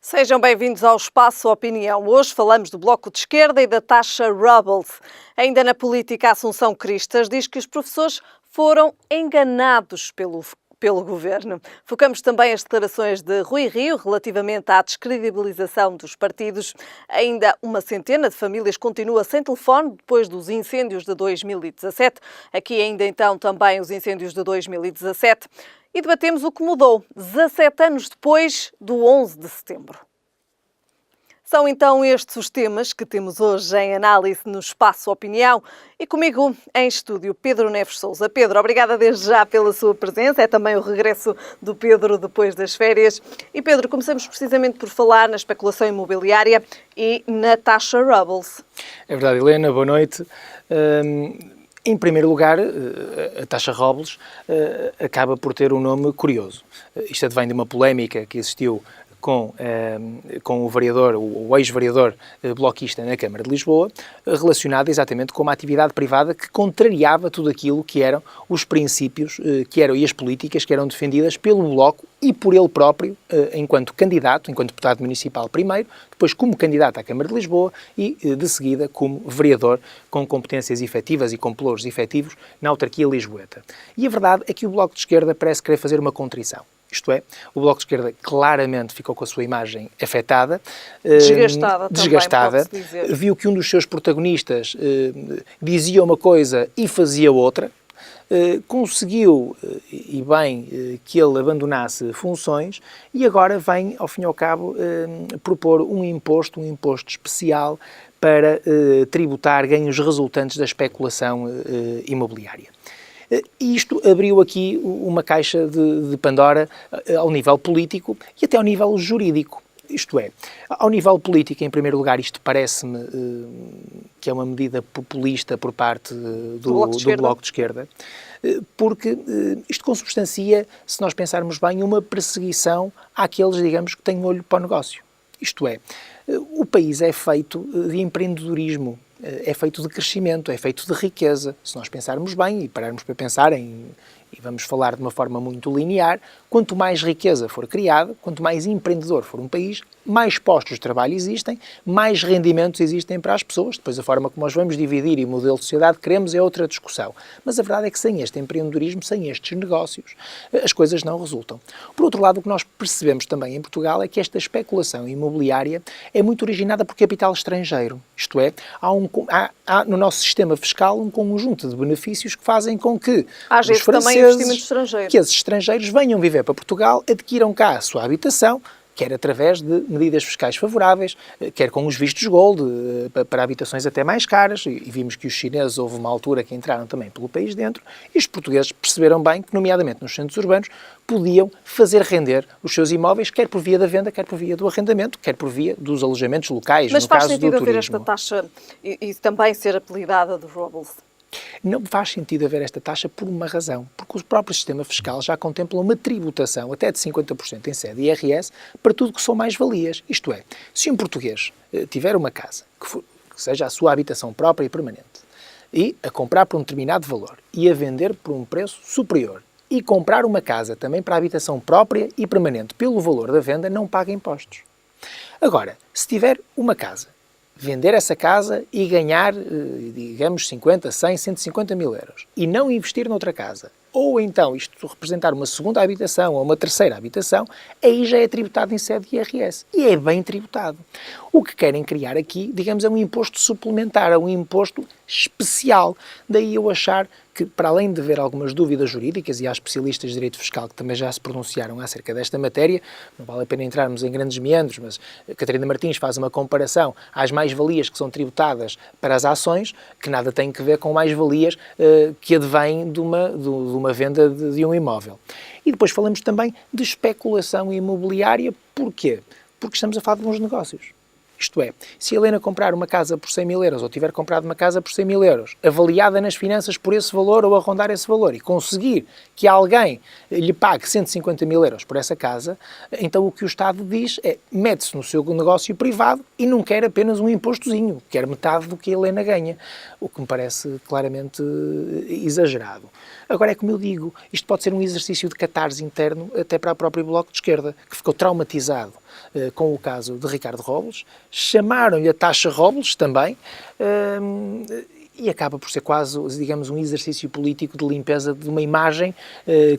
Sejam bem-vindos ao Espaço Opinião. Hoje falamos do Bloco de Esquerda e da taxa Rubbles. Ainda na política, a Assunção Cristas diz que os professores foram enganados pelo governo. Focamos também as declarações de Rui Rio relativamente à descredibilização dos partidos. Ainda uma centena de famílias continua sem telefone depois dos incêndios de 2017. Aqui ainda então também os incêndios de 2017. E debatemos o que mudou 17 anos depois do 11 de setembro. São então estes os temas que temos hoje em análise no Espaço Opinião e comigo em estúdio Pedro Neves Sousa. Pedro, obrigada desde já pela sua presença, é também o regresso do Pedro depois das férias. E Pedro, começamos precisamente por falar na especulação imobiliária e na taxa Rubbles. É verdade, Helena, boa noite. Em primeiro lugar, a taxa Rubbles acaba por ter um nome curioso. Isto advém de uma polémica que existiu com o vereador, o ex-vereador bloquista na Câmara de Lisboa, relacionada exatamente com uma atividade privada que contrariava tudo aquilo que eram os princípios e as políticas que eram defendidas pelo Bloco e por ele próprio, enquanto candidato, enquanto deputado municipal primeiro, depois como candidato à Câmara de Lisboa e, de seguida, como vereador com competências efetivas e com pelouros efetivos na autarquia lisboeta. E a verdade é que o Bloco de Esquerda parece querer fazer uma contrição. Isto é, o Bloco de Esquerda claramente ficou com a sua imagem afetada, desgastada, também, pode-se dizer. Viu que um dos seus protagonistas dizia uma coisa e fazia outra, conseguiu, e bem, que ele abandonasse funções e agora vem, ao fim e ao cabo, propor um imposto especial para tributar ganhos resultantes da especulação imobiliária. E isto abriu aqui uma caixa de Pandora ao nível político e até ao nível jurídico. Isto é, ao nível político, em primeiro lugar, isto parece-me que é uma medida populista por parte do Bloco de Esquerda, porque isto consubstancia, se nós pensarmos bem, uma perseguição àqueles, digamos, que têm olho para o negócio. Isto é, o país é feito de empreendedorismo, é feito de crescimento, é feito de riqueza. Se nós pensarmos bem e pararmos para pensar e vamos falar de uma forma muito linear, quanto mais riqueza for criada, quanto mais empreendedor for um país, mais postos de trabalho existem, mais rendimentos existem para as pessoas. Depois a forma como nós vamos dividir e o modelo de sociedade que queremos é outra discussão. Mas a verdade é que sem este empreendedorismo, sem estes negócios, as coisas não resultam. Por outro lado, o que nós percebemos também em Portugal é que esta especulação imobiliária é muito originada por capital estrangeiro. Isto é, há no nosso sistema fiscal um conjunto de benefícios que fazem com que os franceses, que esses estrangeiros venham viver para Portugal, adquiram cá a sua habitação, quer através de medidas fiscais favoráveis, quer com os vistos gold, para habitações até mais caras, e vimos que os chineses houve uma altura que entraram também pelo país dentro, e os portugueses perceberam bem que, nomeadamente nos centros urbanos, podiam fazer render os seus imóveis, quer por via da venda, quer por via do arrendamento, quer por via dos alojamentos locais, Mas no caso do turismo. Mas faz sentido haver esta taxa e também ser apelidada de Rubbles? Não faz sentido haver esta taxa por uma razão, porque o próprio sistema fiscal já contempla uma tributação até de 50% em sede IRS para tudo que são mais-valias. Isto é, se um português tiver uma casa que seja a sua habitação própria e permanente e a comprar por um determinado valor e a vender por um preço superior e comprar uma casa também para a habitação própria e permanente pelo valor da venda, não paga impostos. Agora, se tiver uma casa, vender essa casa e ganhar, digamos, 50, 100, 150 mil euros e não investir noutra casa, ou então isto representar uma segunda habitação ou uma terceira habitação, aí já é tributado em sede de IRS. E é bem tributado. O que querem criar aqui, digamos, é um imposto suplementar, é um imposto especial. Daí eu achar que, para além de haver algumas dúvidas jurídicas, e há especialistas de direito fiscal que também já se pronunciaram acerca desta matéria, não vale a pena entrarmos em grandes meandros, mas a Catarina Martins faz uma comparação às mais-valias que são tributadas para as ações, que nada tem a ver com mais-valias que advêm de uma venda de um imóvel. E depois falamos também de especulação imobiliária. Porquê? Porque estamos a falar de bons negócios. Isto é, se a Helena comprar uma casa por 100 mil euros ou tiver comprado uma casa por 100 mil euros, avaliada nas finanças por esse valor ou a rondar esse valor, e conseguir que alguém lhe pague 150 mil euros por essa casa, então o que o Estado diz é, mete-se no seu negócio privado e não quer apenas um impostozinho, quer metade do que a Helena ganha, o que me parece claramente exagerado. Agora é como eu digo, isto pode ser um exercício de catarse interno até para o próprio Bloco de Esquerda, que ficou traumatizado com o caso de Ricardo Robles, chamaram-lhe a taxa Robles também, e acaba por ser quase, digamos, um exercício político de limpeza de uma imagem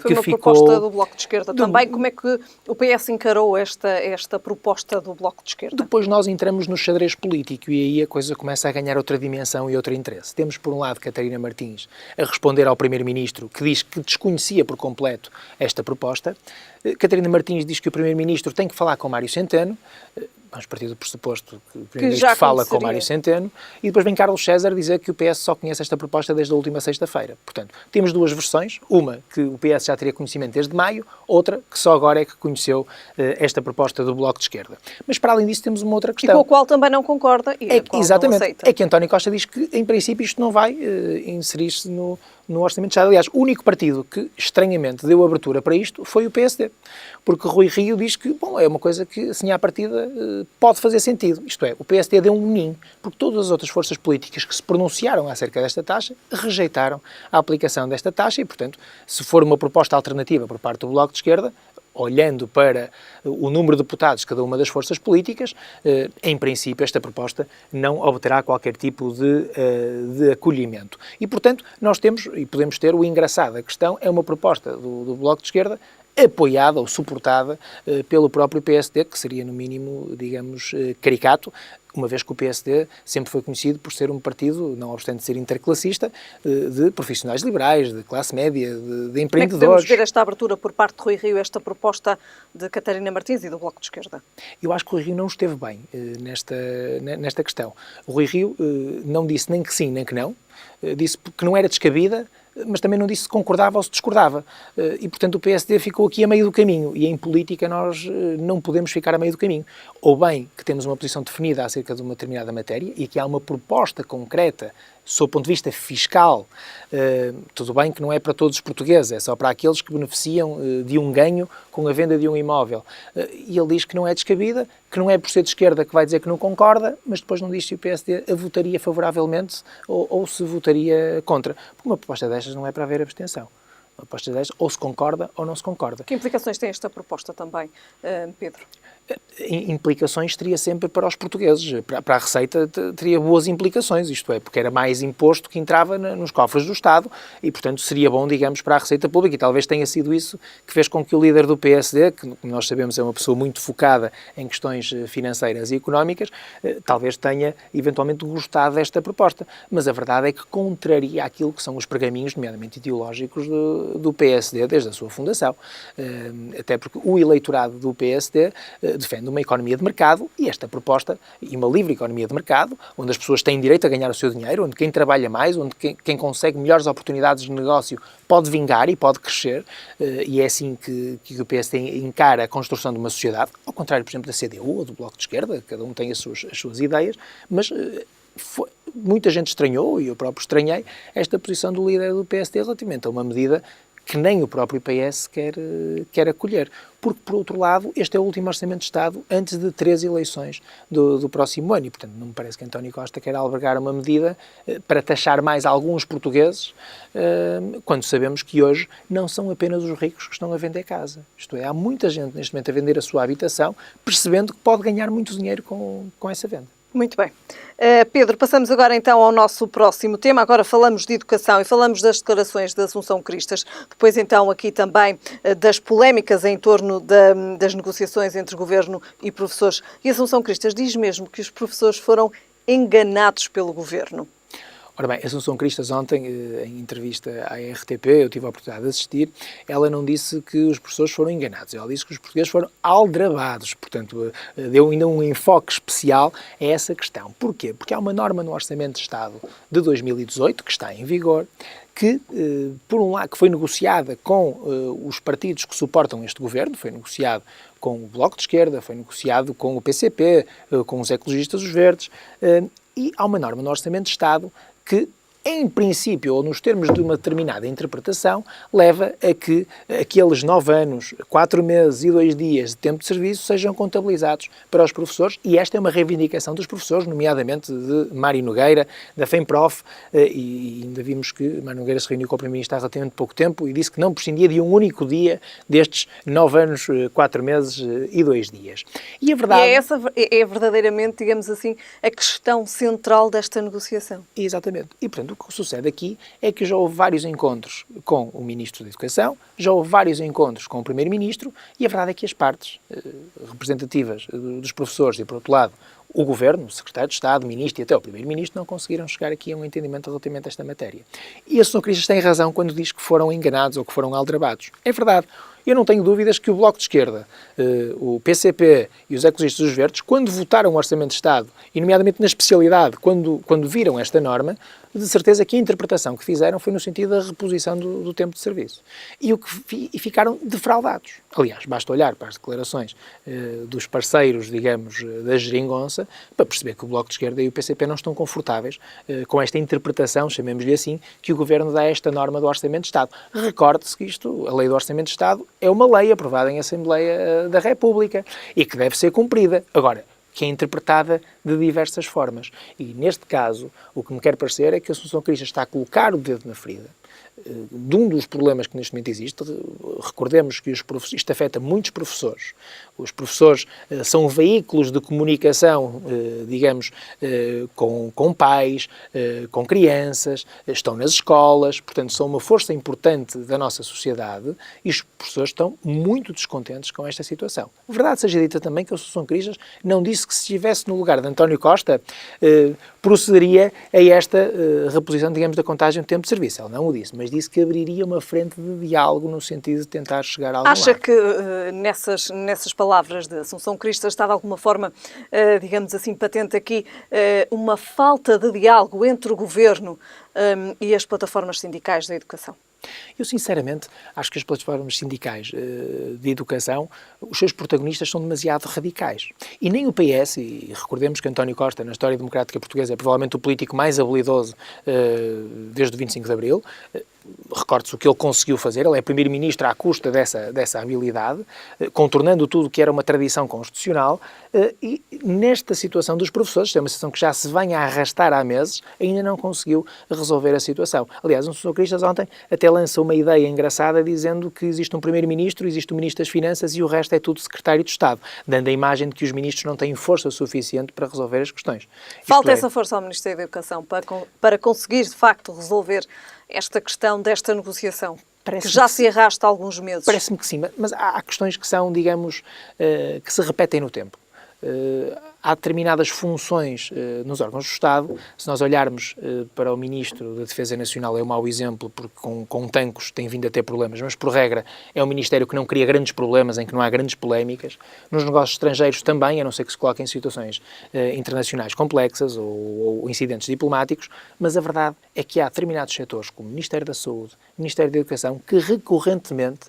Foi uma proposta do Bloco de Esquerda também. Como é que o PS encarou esta proposta do Bloco de Esquerda? Depois nós entramos no xadrez político e aí a coisa começa a ganhar outra dimensão e outro interesse. Temos, por um lado, Catarina Martins a responder ao Primeiro-Ministro, que diz que desconhecia por completo esta proposta. Catarina Martins diz que o Primeiro-Ministro tem que falar com Mário Centeno. Vamos partir do pressuposto que o Primeiro-Ministro fala com Mário Centeno, e depois vem Carlos César dizer que o PS só conhece esta proposta desde a última sexta-feira. Portanto, temos duas versões, uma que o PS já teria conhecimento desde maio, outra que só agora é que conheceu esta proposta do Bloco de Esquerda. Mas para além disso temos uma outra questão. E com a qual também não concorda e a qual exatamente, não aceita. É que António Costa diz que, em princípio, isto não vai inserir-se no Orçamento de Estado. Aliás, o único partido que, estranhamente, deu abertura para isto foi o PSD. Porque Rui Rio diz que, bom, é uma coisa que, assim, à partida, pode fazer sentido. Isto é, o PSD deu um ninho, porque todas as outras forças políticas que se pronunciaram acerca desta taxa rejeitaram a aplicação desta taxa e, portanto, se for uma proposta alternativa por parte do Bloco de Esquerda, olhando para o número de deputados de cada uma das forças políticas, em princípio esta proposta não obterá qualquer tipo de acolhimento. E, portanto, nós temos, e podemos ter, o engraçado da questão, é uma proposta do Bloco de Esquerda apoiada ou suportada pelo próprio PSD, que seria, no mínimo, digamos, caricato, uma vez que o PSD sempre foi conhecido por ser um partido, não obstante ser interclassista, de profissionais liberais, de classe média, de empreendedores. Como é que podemos ver esta abertura por parte de Rui Rio, esta proposta de Catarina Martins e do Bloco de Esquerda? Eu acho que o Rui Rio não esteve bem nesta questão. O Rui Rio não disse nem que sim, nem que não, disse que não era descabida, mas também não disse se concordava ou se discordava. E, portanto, o PSD ficou aqui a meio do caminho. E em política nós não podemos ficar a meio do caminho. Ou bem que temos uma posição definida acerca de uma determinada matéria e que há uma proposta concreta sob o ponto de vista fiscal, tudo bem que não é para todos os portugueses, é só para aqueles que beneficiam de um ganho com a venda de um imóvel. E ele diz que não é descabida, que não é por ser de esquerda que vai dizer que não concorda, mas depois não diz se o PSD a votaria favoravelmente ou se votaria contra. Porque uma proposta destas não é para haver abstenção. Uma proposta destas ou se concorda ou não se concorda. Que implicações tem esta proposta também, Pedro? Implicações teria sempre para os portugueses. Para a Receita teria boas implicações, isto é, porque era mais imposto que entrava nos cofres do Estado e, portanto, seria bom, digamos, para a Receita Pública. E talvez tenha sido isso que fez com que o líder do PSD, que, como nós sabemos, é uma pessoa muito focada em questões financeiras e económicas, talvez tenha, eventualmente, gostado desta proposta. Mas a verdade é que contraria aquilo que são os pergaminhos, nomeadamente ideológicos, do PSD desde a sua fundação. Até porque o eleitorado do PSD defende uma economia de mercado e esta proposta, e uma livre economia de mercado, onde as pessoas têm direito a ganhar o seu dinheiro, onde quem trabalha mais, onde quem consegue melhores oportunidades de negócio pode vingar e pode crescer, e é assim que o PS encara a construção de uma sociedade, ao contrário, por exemplo, da CDU ou do Bloco de Esquerda, cada um tem as suas ideias, mas muita gente estranhou, e eu próprio estranhei, esta posição do líder do PSD relativamente a uma medida que nem o próprio PS quer acolher. Porque, por outro lado, este é o último Orçamento de Estado antes de 3 eleições do próximo ano e, portanto, não me parece que António Costa quer albergar uma medida para taxar mais alguns portugueses, quando sabemos que hoje não são apenas os ricos que estão a vender casa. Isto é, há muita gente neste momento a vender a sua habitação, percebendo que pode ganhar muito dinheiro com essa venda. Muito bem. Pedro, passamos agora então ao nosso próximo tema. Agora falamos de educação e falamos das declarações de Assunção Cristas. Depois então aqui também das polémicas em torno das negociações entre governo e professores. E Assunção Cristas diz mesmo que os professores foram enganados pelo governo. Ora bem, Assunção Cristas ontem, em entrevista à RTP, eu tive a oportunidade de assistir, ela não disse que os professores foram enganados, ela disse que os portugueses foram aldrabados, portanto, deu ainda um enfoque especial a essa questão. Porquê? Porque há uma norma no Orçamento de Estado de 2018, que está em vigor, que, por um lado, que foi negociada com os partidos que suportam este governo, foi negociado com o Bloco de Esquerda, foi negociado com o PCP, com os ecologistas, os verdes, e há uma norma no Orçamento de Estado que em princípio, ou nos termos de uma determinada interpretação, leva a que aqueles 9 anos, 4 meses e 2 dias de tempo de serviço sejam contabilizados para os professores, e esta é uma reivindicação dos professores, nomeadamente de Mário Nogueira, da FEMPROF, e ainda vimos que Mário Nogueira se reuniu com o Primeiro-Ministro há relativamente pouco tempo e disse que não prescindia de um único dia destes 9 anos, 4 meses e 2 dias. E a verdade... E essa é verdadeiramente, digamos assim, a questão central desta negociação. Exatamente. E, portanto, o que sucede aqui é que já houve vários encontros com o Ministro da Educação, já houve vários encontros com o Primeiro-Ministro, e a verdade é que as partes representativas dos professores e, por outro lado, o Governo, o Secretário de Estado, o Ministro e até o Primeiro-Ministro não conseguiram chegar aqui a um entendimento relativamente a esta matéria. E a Sr. Cristas tem razão quando diz que foram enganados ou que foram aldrabados. É verdade. Eu não tenho dúvidas que o Bloco de Esquerda, o PCP e os Ecologistas dos Verdes, quando votaram o Orçamento de Estado, e nomeadamente na especialidade, quando viram esta norma, de certeza que a interpretação que fizeram foi no sentido da reposição do tempo de serviço. E ficaram defraudados. Aliás, basta olhar para as declarações dos parceiros, digamos, da geringonça, para perceber que o Bloco de Esquerda e o PCP não estão confortáveis com esta interpretação, chamemos-lhe assim, que o Governo dá a esta norma do Orçamento de Estado. Recorde-se que isto, a Lei do Orçamento de Estado, é uma lei aprovada em Assembleia da República e que deve ser cumprida. Agora, que é interpretada de diversas formas. E, neste caso, o que me quer parecer é que a Assunção Cristas está a colocar o dedo na ferida de um dos problemas que neste momento existe. Recordemos que isto afeta muitos professores. Os professores são veículos de comunicação, digamos, com pais, com crianças, estão nas escolas, portanto, são uma força importante da nossa sociedade e os professores estão muito descontentes com esta situação. Verdade seja dita também que a Assunção Cristas não disse que se estivesse no lugar de António Costa, procederia a esta reposição, digamos, da contagem de tempo de serviço. Ela não o disse, mas disse que abriria uma frente de diálogo no sentido de tentar chegar a algum lado. Acha que nessas palavras de Assunção Cristas está de alguma forma, digamos assim, patente aqui uma falta de diálogo entre o Governo e as plataformas sindicais da educação? Eu, sinceramente, acho que as plataformas sindicais de educação, os seus protagonistas são demasiado radicais. E nem o PS, e recordemos que António Costa, na história democrática portuguesa, é provavelmente o político mais habilidoso desde o 25 de Abril. Recorde-se o que ele conseguiu fazer. Ele é primeiro-ministro à custa dessa habilidade, contornando tudo o que era uma tradição constitucional, e nesta situação dos professores, é uma situação que já se vem a arrastar há meses, ainda não conseguiu resolver a situação. Aliás, o Sr. Cristas ontem até lançou uma ideia engraçada dizendo que existe um primeiro-ministro, existe um ministro das Finanças e o resto é tudo secretário de Estado, dando a imagem de que os ministros não têm força suficiente para resolver as questões. Falta essa força ao Ministério da Educação para conseguir, de facto, resolver esta questão desta negociação, que já se arrasta há alguns meses. Parece-me que sim, mas há questões que são, digamos, que se repetem no tempo. Há determinadas funções nos órgãos do Estado. Se nós olharmos para o Ministro da Defesa Nacional, é um mau exemplo, porque com tanques tem vindo a ter problemas, mas por regra é um Ministério que não cria grandes problemas, em que não há grandes polémicas. Nos negócios estrangeiros também, a não ser que se coloquem em situações internacionais complexas ou incidentes diplomáticos, mas a verdade é que há determinados setores, como o Ministério da Saúde, o Ministério da Educação, que recorrentemente,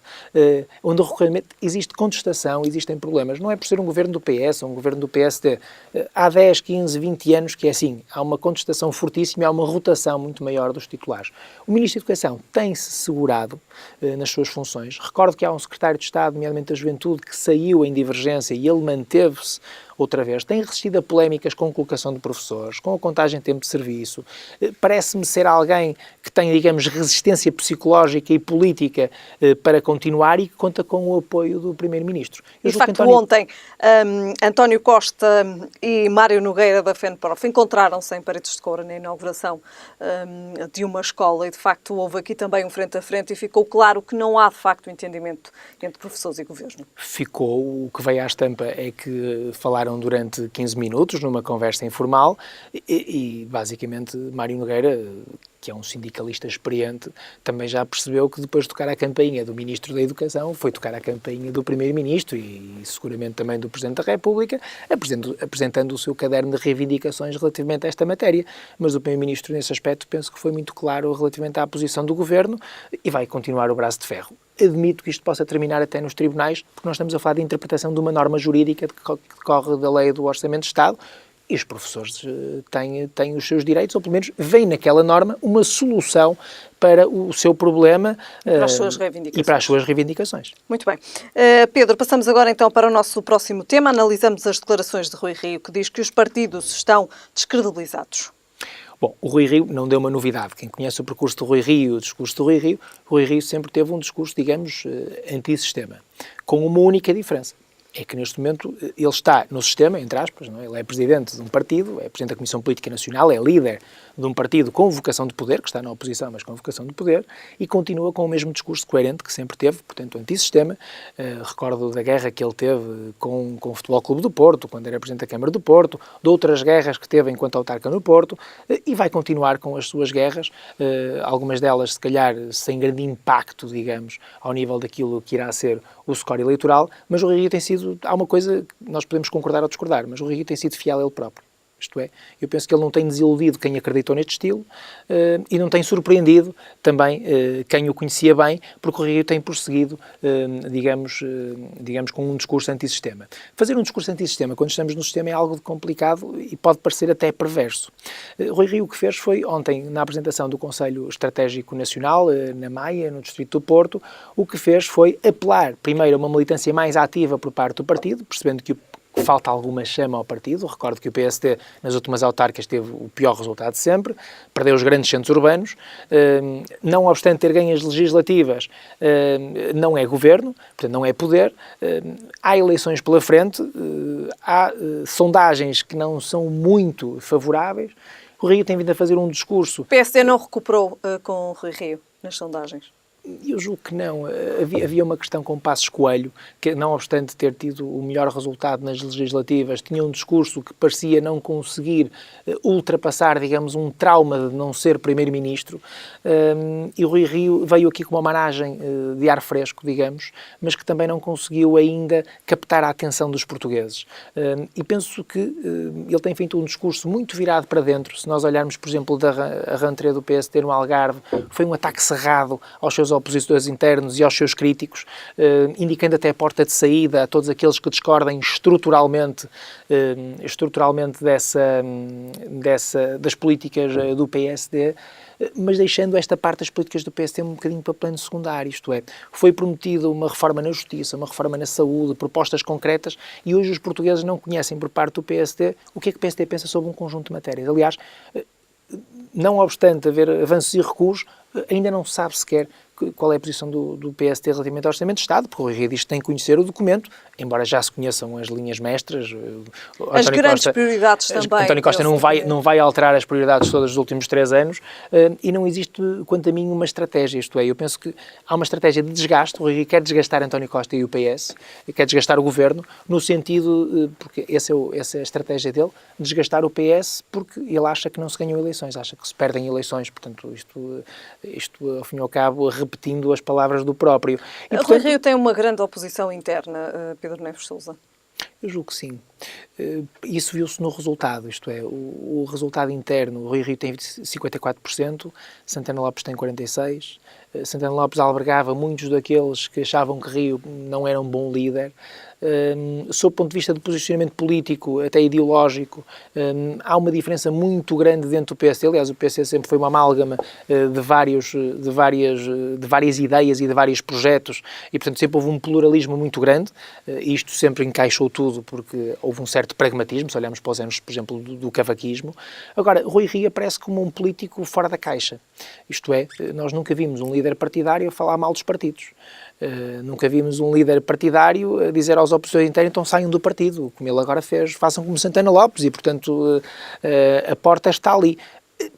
onde recorrentemente existe contestação, existem problemas. Não é por ser um governo do PS ou um governo do PSD. Há 10, 15, 20 anos que é assim. Há uma contestação fortíssima e há uma rotação muito maior dos titulares. O Ministro da Educação tem-se segurado nas suas funções. Recordo que há um Secretário de Estado, nomeadamente da Juventude, que saiu em divergência e ele manteve-se outra vez. Tem resistido a polémicas com a colocação de professores, com a contagem de tempo de serviço. Parece-me ser alguém que tem, digamos, resistência psicológica e política para continuar e que conta com o apoio do Primeiro-Ministro. De facto, ontem, António Costa e Mário Nogueira da FENPROF encontraram-se em Paredes de Coura na inauguração de uma escola e, de facto, houve aqui também um frente a frente e ficou claro que não há, de facto, entendimento entre professores e governo. Ficou. O que veio à estampa é que falaram durante 15 minutos numa conversa informal e basicamente, Mário Nogueira, que é um sindicalista experiente, também já percebeu que depois de tocar a campainha do Ministro da Educação, foi tocar a campainha do Primeiro-Ministro e seguramente também do Presidente da República, apresentando o seu caderno de reivindicações relativamente a esta matéria. Mas o Primeiro-Ministro, nesse aspecto, penso que foi muito claro relativamente à posição do Governo e vai continuar o braço de ferro. Admito que isto possa terminar até nos tribunais, porque nós estamos a falar de interpretação de uma norma jurídica que decorre da lei do Orçamento de Estado, e os professores têm os seus direitos, ou pelo menos veem naquela norma uma solução para o seu problema para as suas reivindicações. E para as suas reivindicações. Muito bem. Pedro, passamos agora então para o nosso próximo tema. Analisamos as declarações de Rui Rio, que diz que os partidos estão descredibilizados. Bom, o Rui Rio não deu uma novidade. Quem conhece o percurso do Rui Rio, o discurso do Rui Rio sempre teve um discurso, digamos, antissistema, com uma única diferença. É que neste momento ele está no sistema, entre aspas, não é? Ele é presidente de um partido, é presidente da Comissão Política Nacional, é líder de um partido com vocação de poder, que está na oposição, mas com vocação de poder, e continua com o mesmo discurso coerente que sempre teve, portanto, antissistema. Recordo da guerra que ele teve com o Futebol Clube do Porto, quando era presidente da Câmara do Porto, de outras guerras que teve enquanto autarca no Porto, e vai continuar com as suas guerras, algumas delas, se calhar, sem grande impacto, digamos, ao nível daquilo que irá ser o score eleitoral, mas o Rio tem sido, há uma coisa que nós podemos concordar ou discordar, mas o Rio tem sido fiel a ele próprio. Isto é, eu penso que ele não tem desiludido quem acreditou neste estilo e não tem surpreendido também quem o conhecia bem, porque o Rio tem prosseguido, digamos, com um discurso antissistema. Fazer um discurso antissistema quando estamos no sistema é algo complicado e pode parecer até perverso. Rui Rio o que fez foi, ontem, na apresentação do Conselho Estratégico Nacional, na Maia, no Distrito do Porto, o que fez foi apelar, primeiro, a uma militância mais ativa por parte do partido, percebendo que falta alguma chama ao partido. Recordo que o PSD, nas últimas autárquicas, teve o pior resultado de sempre, perdeu os grandes centros urbanos, não obstante ter ganho as legislativas, não é governo, portanto não é poder, há eleições pela frente, há sondagens que não são muito favoráveis. O Rio tem vindo a fazer um discurso... O PSD não recuperou com o Rui Rio nas sondagens? Eu julgo que não. Havia uma questão com Passos Coelho, que não obstante ter tido o melhor resultado nas legislativas, tinha um discurso que parecia não conseguir ultrapassar, digamos, um trauma de não ser primeiro-ministro, e o Rui Rio veio aqui com uma managem de ar fresco, digamos, mas que também não conseguiu ainda captar a atenção dos portugueses. E penso que ele tem feito um discurso muito virado para dentro. Se nós olharmos, por exemplo, a rentrée do PSD no Algarve, foi um ataque cerrado aos seus opositores internos e aos seus críticos, indicando até a porta de saída a todos aqueles que discordem estruturalmente das políticas do PSD, mas deixando esta parte das políticas do PSD um bocadinho para plano secundário, isto é, foi prometida uma reforma na justiça, uma reforma na saúde, propostas concretas, e hoje os portugueses não conhecem por parte do PSD o que é que o PSD pensa sobre um conjunto de matérias. Aliás, não obstante haver avanços e recuos, ainda não se sabe sequer qual é a posição do PSD relativamente ao Orçamento de Estado, porque o Rui Rio diz que tem que conhecer o documento, embora já se conheçam as linhas mestras. As grandes prioridades também. António Costa não vai alterar as prioridades todas dos últimos 3 anos e não existe, quanto a mim, uma estratégia. Isto é, eu penso que há uma estratégia de desgaste. O Rui Rio quer desgastar António Costa e o PS, quer desgastar o Governo, no sentido, porque essa é a estratégia dele, desgastar o PS, porque ele acha que não se ganham eleições, acha que se perdem eleições. Portanto, isto ao fim e ao cabo, repetindo as palavras do próprio. O Rui Rio tem uma grande oposição interna, Pedro Neves Sousa? Eu julgo que sim. Isso viu-se no resultado, isto é, o resultado interno. O Rui Rio tem 54%, Santana Lopes tem 46%, Santana Lopes albergava muitos daqueles que achavam que Rio não era um bom líder. Sob o ponto de vista de posicionamento político, até ideológico, há uma diferença muito grande dentro do PSD. Aliás, o PSD sempre foi uma amálgama de várias ideias e de vários projetos e, portanto, sempre houve um pluralismo muito grande. Isto sempre encaixou tudo porque houve um certo pragmatismo, se olharmos para os anos, por exemplo, do cavaquismo. Agora, Rui Rio aparece como um político fora da caixa. Isto é, nós nunca vimos um líder partidário a falar mal dos partidos. Nunca vimos um líder partidário a dizer aos opositores internos, então saiam do partido, como ele agora fez, façam como Santana Lopes e, portanto, a porta está ali.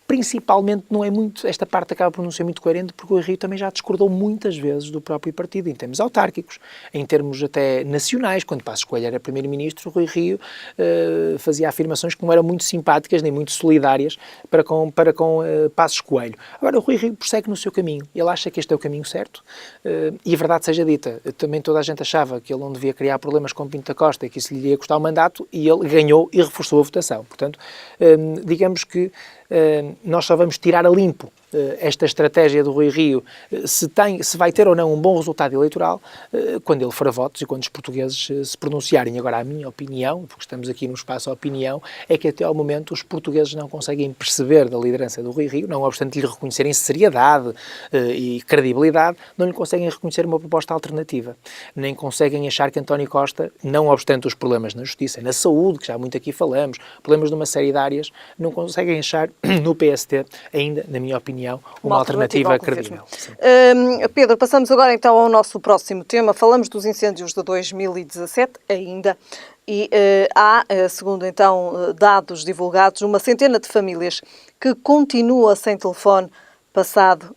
Principalmente não é muito, esta parte acaba por não ser muito coerente, porque o Rui Rio também já discordou muitas vezes do próprio partido, em termos autárquicos, em termos até nacionais. Quando Passos Coelho era primeiro-ministro, o Rui Rio fazia afirmações que não eram muito simpáticas nem muito solidárias para com Passos Coelho. Agora, o Rui Rio prossegue no seu caminho, ele acha que este é o caminho certo, e a verdade seja dita, também toda a gente achava que ele não devia criar problemas com Pinto da Costa e que isso lhe ia custar o mandato, e ele ganhou e reforçou a votação. Portanto, digamos que nós só vamos tirar a limpo esta estratégia do Rui Rio se vai ter ou não um bom resultado eleitoral quando ele for a votos e quando os portugueses se pronunciarem. Agora, a minha opinião, porque estamos aqui no espaço opinião, é que até ao momento os portugueses não conseguem perceber da liderança do Rui Rio, não obstante lhe reconhecerem seriedade e credibilidade, não lhe conseguem reconhecer uma proposta alternativa. Nem conseguem achar que António Costa, não obstante os problemas na justiça, na saúde, que já muito aqui falamos, problemas numa série de áreas, não conseguem achar no PST, ainda, na minha opinião, uma alternativa credível. Pedro, passamos agora então ao nosso próximo tema. Falamos dos incêndios de 2017 ainda e há, segundo então dados divulgados, uma centena de famílias que continua sem telefone passado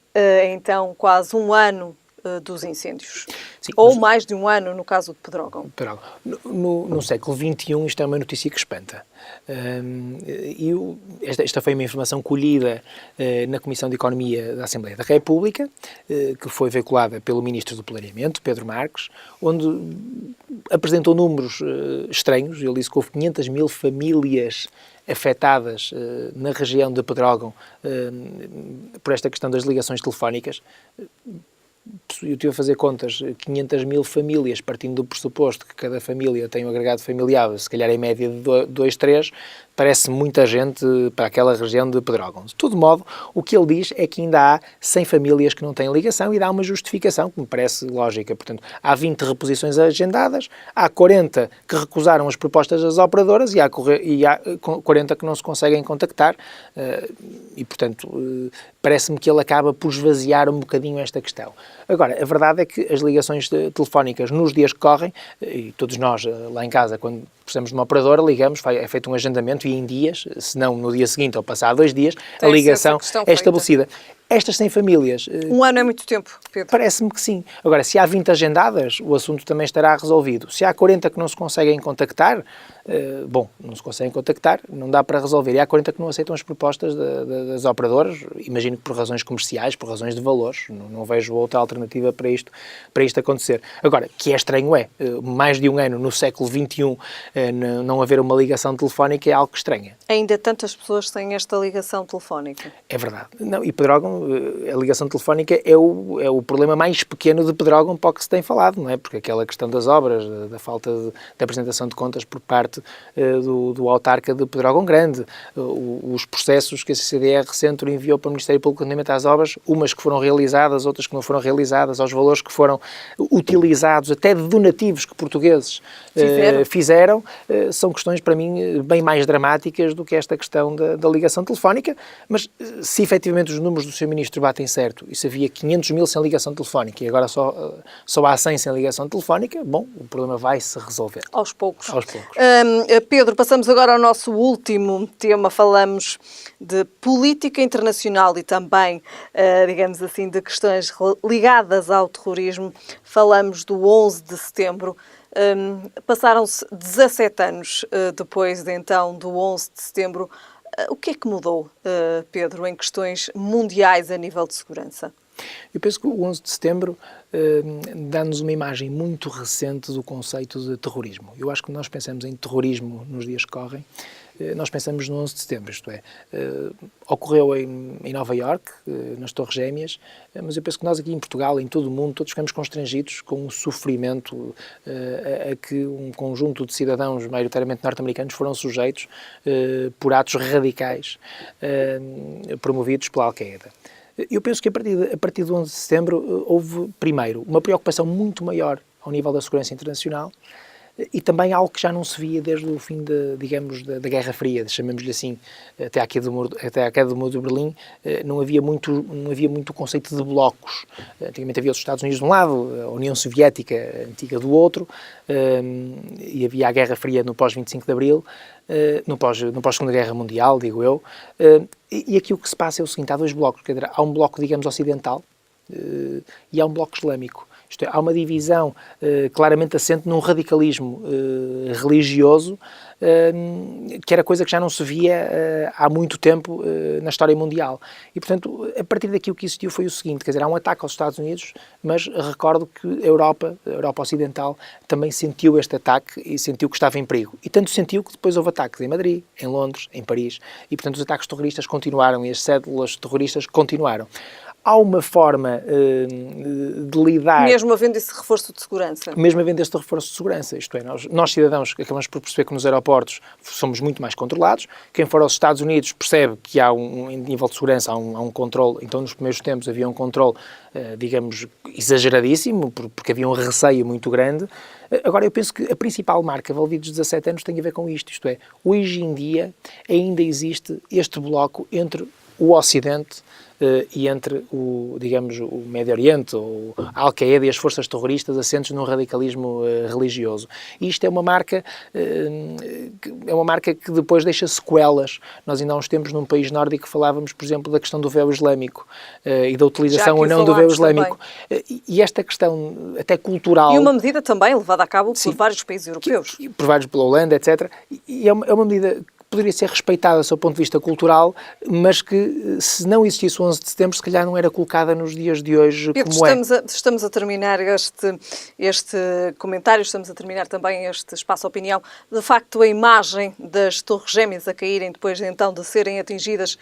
então quase um ano dos incêndios. Sim, ou mais de um ano, no caso de Pedrógão. No século XXI, isto é uma notícia que espanta. Esta foi uma informação colhida na Comissão de Economia da Assembleia da República, que foi veiculada pelo Ministro do Planeamento, Pedro Marques, onde apresentou números estranhos. Ele disse que houve 500 mil famílias afetadas na região de Pedrógão por esta questão das ligações telefónicas. Eu estive a fazer contas, 500 mil famílias, partindo do pressuposto que cada família tem um agregado familiar, se calhar em média de 2, 3, parece muita gente para aquela região de Pedrógão. De todo modo, o que ele diz é que ainda há 100 famílias que não têm ligação e dá uma justificação que me parece lógica. Portanto, há 20 reposições agendadas, há 40 que recusaram as propostas das operadoras e há 40 que não se conseguem contactar e, portanto, parece-me que ele acaba por esvaziar um bocadinho esta questão. Agora, a verdade é que as ligações telefónicas nos dias que correm, e todos nós lá em casa, quando precisamos de uma operadora, ligamos, é feito um agendamento e em dias, se não no dia seguinte ou passado 2 dias, a ligação é estabelecida. Estas 100 famílias... Um ano é muito tempo, Pedro. Parece-me que sim. Agora, se há 20 agendadas, o assunto também estará resolvido. Se há 40 que não se conseguem contactar, não se conseguem contactar, não dá para resolver. E há 40 que não aceitam as propostas das operadoras, imagino que por razões comerciais, por razões de valores. Não vejo outra alternativa para isto acontecer. Agora, que é estranho mais de um ano no século XXI não haver uma ligação telefónica é algo que estranha. Ainda tantas pessoas têm esta ligação telefónica. É verdade. Não, e Pedrógão, a ligação telefónica é o problema mais pequeno de Pedrógão para o que se tem falado, não é? Porque aquela questão das obras, da falta de apresentação de contas por parte do autarca de Pedrógão Grande, os processos que a CCDR Centro enviou para o Ministério Público relativamente às obras, umas que foram realizadas, outras que não foram realizadas, aos valores que foram utilizados, até de donativos que portugueses fizeram, são questões para mim bem mais dramáticas do que esta questão da ligação telefónica, mas se efetivamente os números do Sr. Ministro batem certo e se havia 500 mil sem ligação telefónica e agora só há 100 sem ligação telefónica, bom, o problema vai se resolver. Aos poucos. Pedro, passamos agora ao nosso último tema. Falamos de política internacional e também, digamos assim, de questões ligadas ao terrorismo. Falamos do 11 de setembro. Passaram-se 17 anos depois, então, do 11 de setembro. O que é que mudou, Pedro, em questões mundiais a nível de segurança? Eu penso que o 11 de setembro dá-nos uma imagem muito recente do conceito de terrorismo. Eu acho que nós pensamos em terrorismo nos dias que correm, nós pensamos no 11 de setembro, isto é, ocorreu em Nova Iorque, nas Torres Gêmeas, mas eu penso que nós aqui em Portugal, em todo o mundo, todos ficamos constrangidos com o sofrimento a que um conjunto de cidadãos, maioritariamente norte-americanos, foram sujeitos por atos radicais promovidos pela Al-Qaeda. Eu penso que a partir do 11 de setembro houve, primeiro, uma preocupação muito maior ao nível da segurança internacional e também algo que já não se via desde o fim, da Guerra Fria, chamemos-lhe assim, até à queda do Muro de Berlim, não havia muito o conceito de blocos. Antigamente havia os Estados Unidos de um lado, a União Soviética antiga do outro, e havia a Guerra Fria no pós-25 de Abril, no pós-Segunda Guerra Mundial, digo eu, e aqui o que se passa é o seguinte, há 2 blocos, quer dizer, há um bloco, digamos, ocidental e há um bloco islâmico. Isto é, há uma divisão claramente assente num radicalismo religioso que era coisa que já não se via há muito tempo na história mundial. E, portanto, a partir daqui o que existiu foi o seguinte, quer dizer, há um ataque aos Estados Unidos, mas recordo que a Europa Ocidental, também sentiu este ataque e sentiu que estava em perigo. E tanto sentiu que depois houve ataques em Madrid, em Londres, em Paris, e, portanto, os ataques terroristas continuaram e as cédulas terroristas continuaram. Há uma forma de lidar... Mesmo havendo esse reforço de segurança. Mesmo havendo este reforço de segurança, isto é, nós cidadãos acabamos por perceber que nos aeroportos somos muito mais controlados. Quem for aos Estados Unidos percebe que há em nível de segurança, há um controle. Então, nos primeiros tempos havia um controle, digamos, exageradíssimo, porque havia um receio muito grande. Agora, eu penso que a principal marca, Valvidos 17 anos, tem a ver com isto é, hoje em dia ainda existe este bloco entre o Ocidente e entre o Médio Oriente, ou a Al-Qaeda e as forças terroristas assentes num radicalismo religioso. E isto é uma marca que depois deixa sequelas. Nós ainda há uns tempos num país nórdico falávamos, por exemplo, da questão do véu islâmico e da utilização ou não do véu islâmico. E esta questão até cultural... E uma medida também levada a cabo por vários países europeus. Por vários, pela Holanda, etc. E é uma medida poderia ser respeitada do seu ponto de vista cultural, mas que, se não existisse o 11 de setembro, se calhar não era colocada nos dias de hoje Pedro, como estamos a terminar este comentário, estamos a terminar também este espaço opinião. De facto, a imagem das Torres Gêmeas a caírem depois então de serem atingidas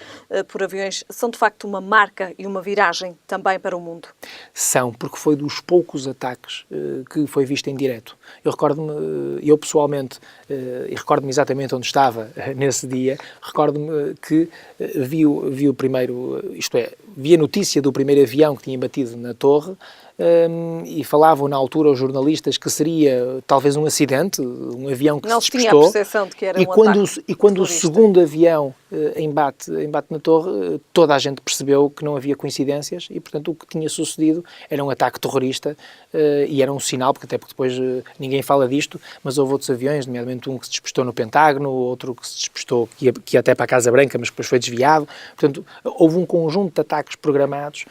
por aviões são de facto uma marca e uma viragem também para o mundo? São, porque foi dos poucos ataques que foi visto em direto. Eu recordo-me, eu pessoalmente, e recordo-me exatamente onde estava nesse dia, recordo-me que vi o primeiro, isto é, vi a notícia do primeiro avião que tinha batido na torre, e falavam na altura os jornalistas que seria talvez um acidente, um avião que não se despistou. Não tinha a percepção de que era um ataque E quando o segundo avião embate na torre, toda a gente percebeu que não havia coincidências e, portanto, o que tinha sucedido era um ataque terrorista e era um sinal, porque depois ninguém fala disto, mas houve outros aviões, nomeadamente um que se despistou no Pentágono, outro que se despistou, que ia até para a Casa Branca, mas depois foi desviado. Portanto, houve um conjunto de ataques programados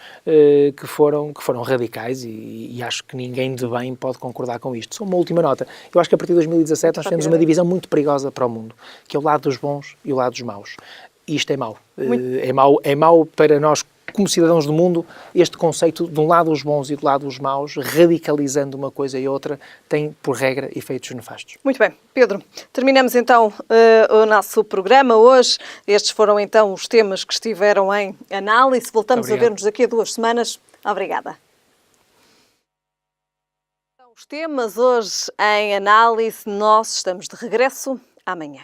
que foram radicais e acho que ninguém de bem pode concordar com isto. Só uma última nota. Eu acho que a partir de 2017 nós temos uma divisão muito perigosa para o mundo, que é o lado dos bons e o lado dos maus. E isto é mau. É mau para nós, como cidadãos do mundo, este conceito de um lado os bons e do lado os maus, radicalizando uma coisa e outra, tem, por regra, efeitos nefastos. Muito bem. Pedro, terminamos então o nosso programa hoje. Estes foram então os temas que estiveram em análise. Voltamos a ver-nos daqui a 2 semanas. Obrigada. Os temas hoje em análise, nós estamos de regresso amanhã.